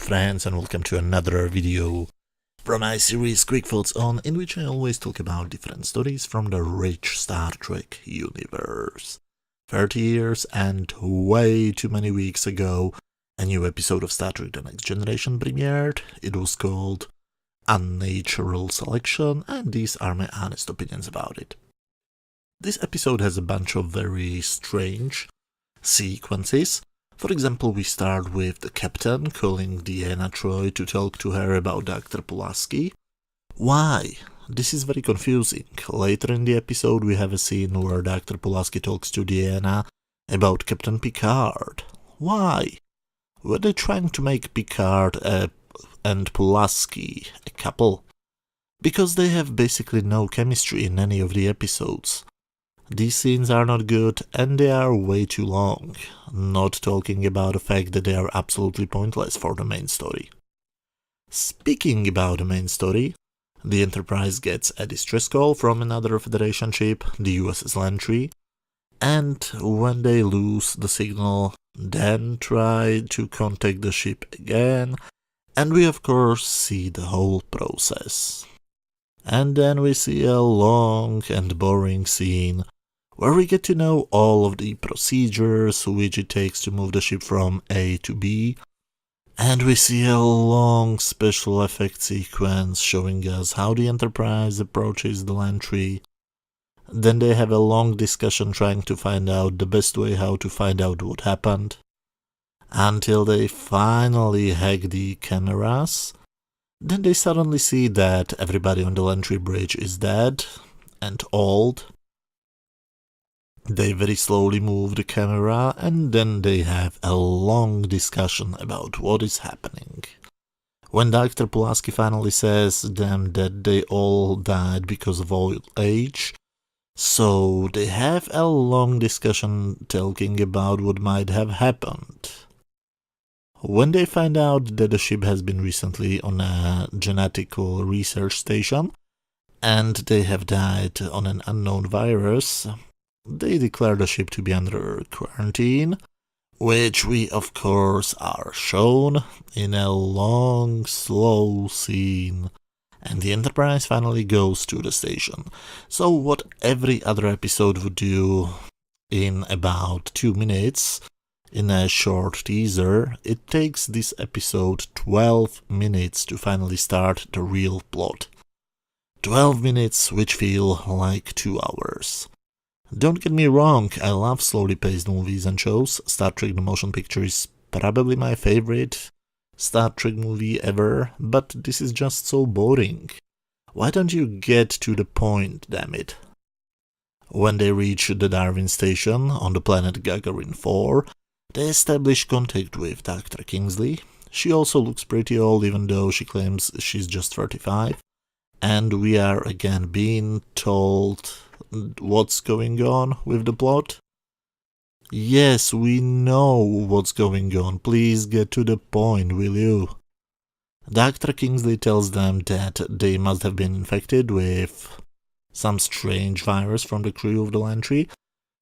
friends, and welcome to another video from my series Quick Thoughts On, in which I always talk about different stories from the rich Star Trek universe. 30 years and way too many weeks ago, a new episode of Star Trek The Next Generation premiered. It was called Unnatural Selection, and these are my honest opinions about it. This episode has a bunch of very strange sequences. For example, we start with the captain calling Deanna Troi to talk to her about Dr. Pulaski. Why? This is very confusing. Later in the episode we have a scene where Dr. Pulaski talks to Deanna about Captain Picard. Why? Were they trying to make Picard and Pulaski a couple? Because they have basically no chemistry in any of the episodes. These scenes are not good and they are way too long, not talking about the fact that they are absolutely pointless for the main story. Speaking about the main story, the Enterprise gets a distress call from another Federation ship, the USS Lantry, and when they lose the signal, then try to contact the ship again, and we of course see the whole process. And then we see a long and boring scene where we get to know all of the procedures which it takes to move the ship from A to B, and we see a long special effect sequence showing us how the Enterprise approaches the Lantry. Then they have a long discussion trying to find out the best way how to find out what happened, until they finally hack the cameras. Then they suddenly see that everybody on the Lantry bridge is dead and old. They very slowly move the camera, and then they have a long discussion about what is happening. When Dr. Pulaski finally says them that they all died because of old age, so they have a long discussion talking about what might have happened. When they find out that the ship has been recently on a genetical research station, and they have died on an unknown virus, they declare the ship to be under quarantine, which we of course are shown in a long, slow scene, and the Enterprise finally goes to the station. So what every other episode would do in about 2 minutes, in a short teaser, it takes this episode 12 minutes to finally start the real plot. 12 minutes which feel like 2 hours. Don't get me wrong, I love slowly paced movies and shows. Star Trek The Motion Picture is probably my favorite Star Trek movie ever, but this is just so boring. Why don't you get to the point, damn it? When they reach the Darwin station on the planet Gagarin 4, they establish contact with Dr. Kingsley. She also looks pretty old even though she claims she's just 35. And we are again being told what's going on with the plot. Yes, we know what's going on. Please get to the point, will you? Dr. Kingsley tells them that they must have been infected with some strange virus from the crew of the Lantry,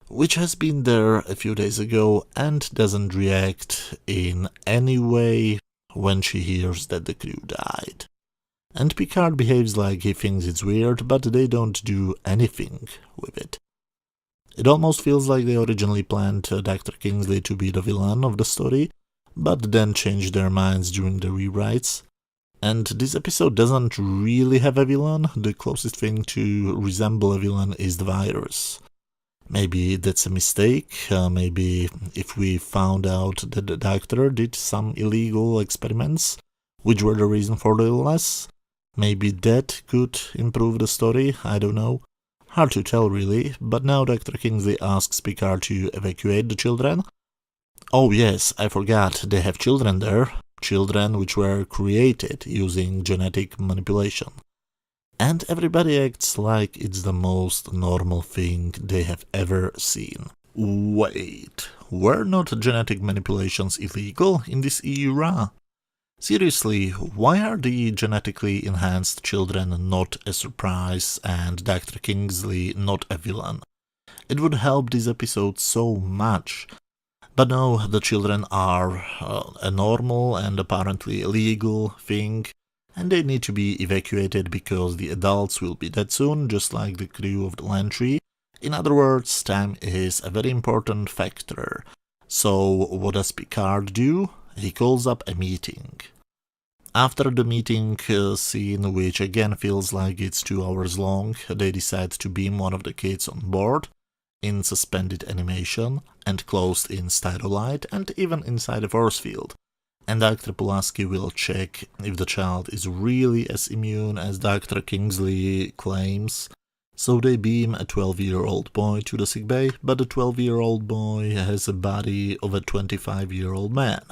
which has been there a few days ago and doesn't react in any way when she hears that the crew died. And Picard behaves like he thinks it's weird, but they don't do anything with it. It almost feels like they originally planned Dr. Kingsley to be the villain of the story, but then changed their minds during the rewrites. And this episode doesn't really have a villain. The closest thing to resemble a villain is the virus. Maybe that's a mistake. Maybe if we found out that the doctor did some illegal experiments, which were the reason for the illness, maybe that could improve the story, I don't know. Hard to tell really, but now Dr. Kingsley asks Picard to evacuate the children. Oh yes, I forgot, they have children there. Children which were created using genetic manipulation. And everybody acts like it's the most normal thing they have ever seen. Wait, were not genetic manipulations illegal in this era? Seriously, why are the genetically enhanced children not a surprise and Dr. Kingsley not a villain? It would help this episode so much. But no, the children are a normal and apparently illegal thing, and they need to be evacuated because the adults will be dead soon, just like the crew of the Lantry. In other words, time is a very important factor. So what does Picard do? He calls up a meeting. After the meeting scene, which again feels like it's 2 hours long, they decide to beam one of the kids on board, in suspended animation, and closed in stylolite, and even inside a force field. And Dr. Pulaski will check if the child is really as immune as Dr. Kingsley claims. So they beam a 12-year-old boy to the sickbay, but the 12-year-old boy has a body of a 25-year-old man.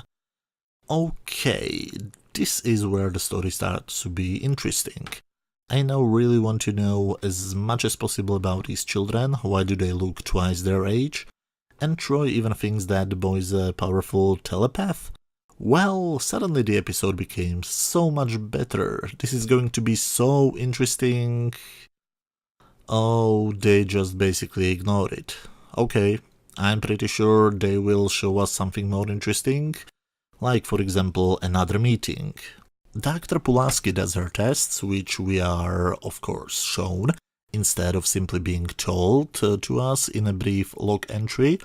Okay, this is where the story starts to be interesting. I now really want to know as much as possible about these children, why do they look twice their age, and Troy even thinks that the boy is a powerful telepath. Well, suddenly the episode became so much better. This is going to be so interesting. Oh, they just basically ignored it. Okay, I'm pretty sure they will show us something more interesting, like for example another meeting. Dr. Pulaski does her tests, which we are of course shown, instead of simply being told to us in a brief log entry,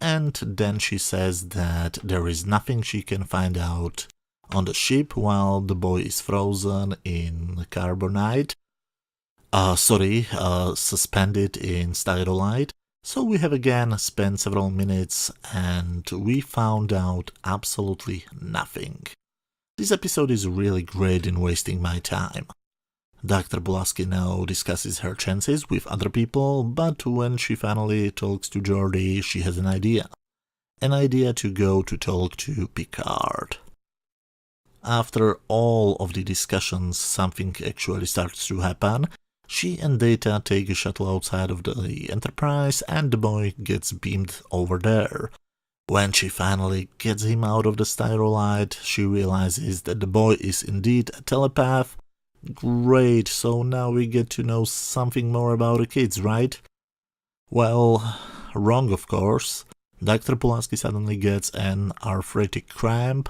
and then she says that there is nothing she can find out on the ship while the boy is frozen in carbonite. Suspended in styrolite. So we have again spent several minutes and we found out absolutely nothing. This episode is really great in wasting my time. Dr. Pulaski now discusses her chances with other people, but when she finally talks to Geordi, she has an idea. An idea to go to talk to Picard. After all of the discussions, something actually starts to happen. She and Data take a shuttle outside of the Enterprise and the boy gets beamed over there. When she finally gets him out of the styrolite, she realizes that the boy is indeed a telepath. Great, so now we get to know something more about the kids, right? Well, wrong of course. Dr. Pulaski suddenly gets an arthritic cramp,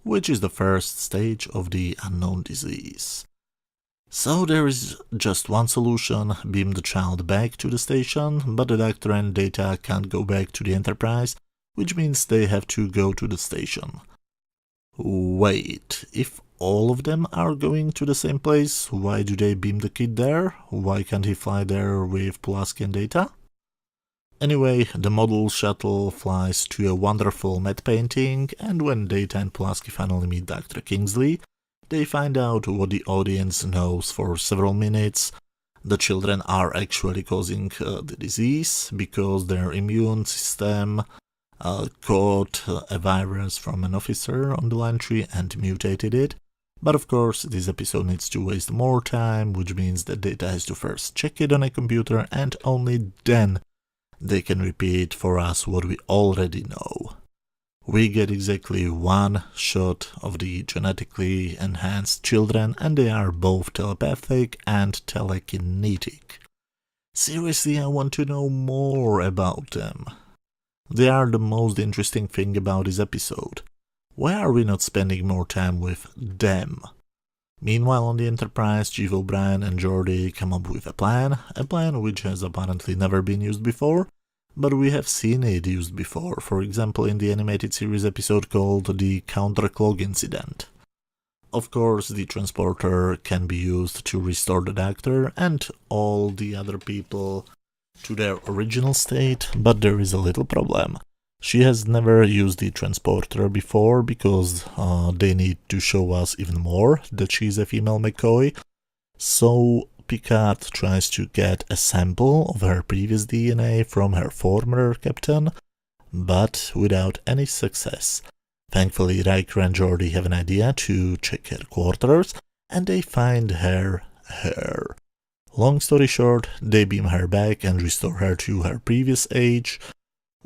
which is the first stage of the unknown disease. So there is just one solution, beam the child back to the station, but the Doctor and Data can't go back to the Enterprise, which means they have to go to the station. Wait, if all of them are going to the same place, why do they beam the kid there? Why can't he fly there with Pulaski and Data? Anyway, the model shuttle flies to a wonderful matte painting, and when Data and Pulaski finally meet Dr. Kingsley, they find out what the audience knows for several minutes. The children are actually causing the disease because their immune system caught a virus from an officer on the Lantry and mutated it. But of course, this episode needs to waste more time, which means that Data has to first check it on a computer and only then they can repeat for us what we already know. We get exactly one shot of the genetically enhanced children, and they are both telepathic and telekinetic. Seriously, I want to know more about them. They are the most interesting thing about this episode. Why are we not spending more time with them? Meanwhile, on the Enterprise, Chief O'Brien and Geordi come up with a plan which has apparently never been used before, but we have seen it used before, for example in the animated series episode called the Countercloak Incident. Of course, the transporter can be used to restore the Doctor and all the other people to their original state, but there is a little problem. She has never used the transporter before because they need to show us even more that she's a female McCoy, so Picard tries to get a sample of her previous DNA from her former captain, but without any success. Thankfully, Riker and Geordi have an idea to check her quarters, and they find her hair. Long story short, they beam her back and restore her to her previous age.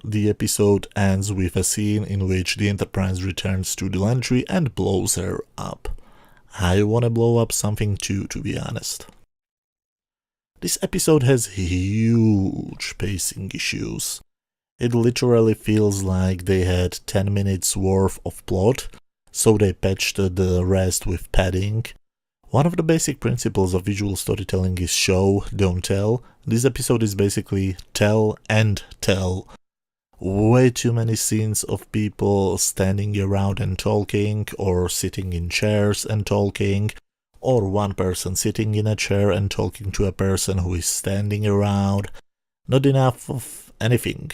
The episode ends with a scene in which the Enterprise returns to the Lantry and blows her up. I wanna blow up something too, to be honest. This episode has huge pacing issues. It literally feels like they had 10 minutes worth of plot, so they patched the rest with padding. One of the basic principles of visual storytelling is show, don't tell. This episode is basically tell and tell. Way too many scenes of people standing around and talking, or sitting in chairs and talking, or one person sitting in a chair and talking to a person who is standing around. Not enough of anything.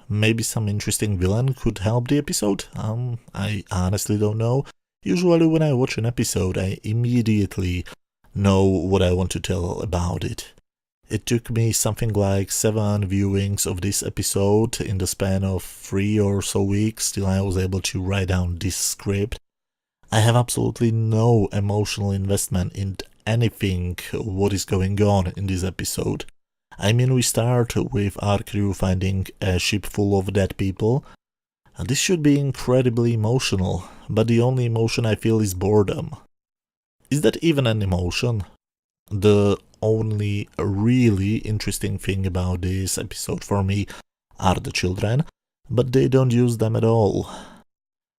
Maybe some interesting villain could help the episode? I honestly don't know. Usually when I watch an episode, I immediately know what I want to tell about it. It took me something like 7 viewings of this episode in the span of 3 or so weeks till I was able to write down this script. I have absolutely no emotional investment in anything what is going on in this episode. I mean, we start with our crew finding a ship full of dead people. This should be incredibly emotional, but the only emotion I feel is boredom. Is that even an emotion? The only really interesting thing about this episode for me are the children, but they don't use them at all.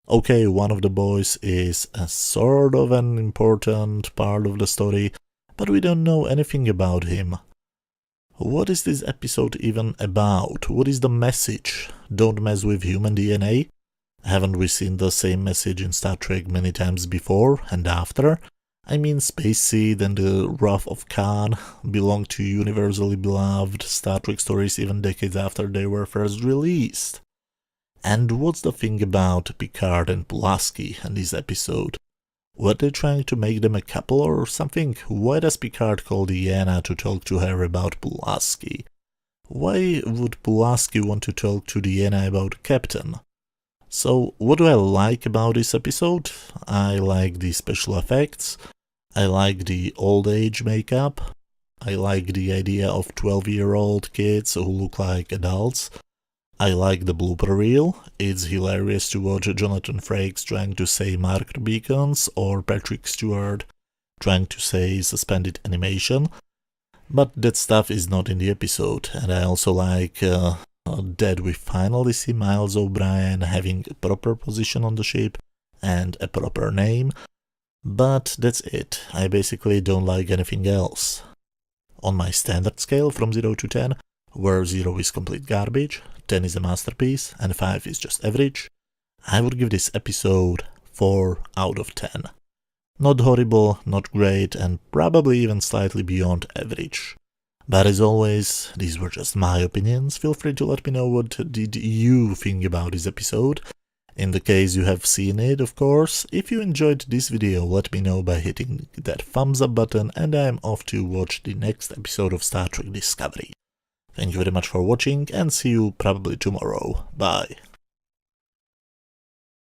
Okay, one of the boys is a sort of an important part of the story, but we don't know anything about him. What is this episode even about? What is the message? Don't mess with human DNA? Haven't we seen the same message in Star Trek many times before and after? I mean, Space Seed and the Wrath of Khan belong to universally beloved Star Trek stories even decades after they were first released. And what's the thing about Picard and Pulaski in this episode? Were they trying to make them a couple or something? Why does Picard call Deanna to talk to her about Pulaski? Why would Pulaski want to talk to Deanna about Captain? So, what do I like about this episode? I like the special effects, I like the old age makeup, I like the idea of 12-year-old kids who look like adults, I like the blooper reel. It's hilarious to watch Jonathan Frakes trying to say marker beacons or Patrick Stewart trying to say suspended animation. But that stuff is not in the episode, and I also like that we finally see Miles O'Brien having a proper position on the ship and a proper name. But that's it. I basically don't like anything else. On my standard scale from 0 to 10, where 0 is complete garbage, 10 is a masterpiece, and 5 is just average, I would give this episode 4 out of 10. Not horrible, not great, and probably even slightly beyond average. But as always, these were just my opinions. Feel free to let me know what did you think about this episode. In the case you have seen it, of course. If you enjoyed this video, let me know by hitting that thumbs up button, and I am off to watch the next episode of Star Trek Discovery. Thank you very much for watching, and see you probably tomorrow. Bye.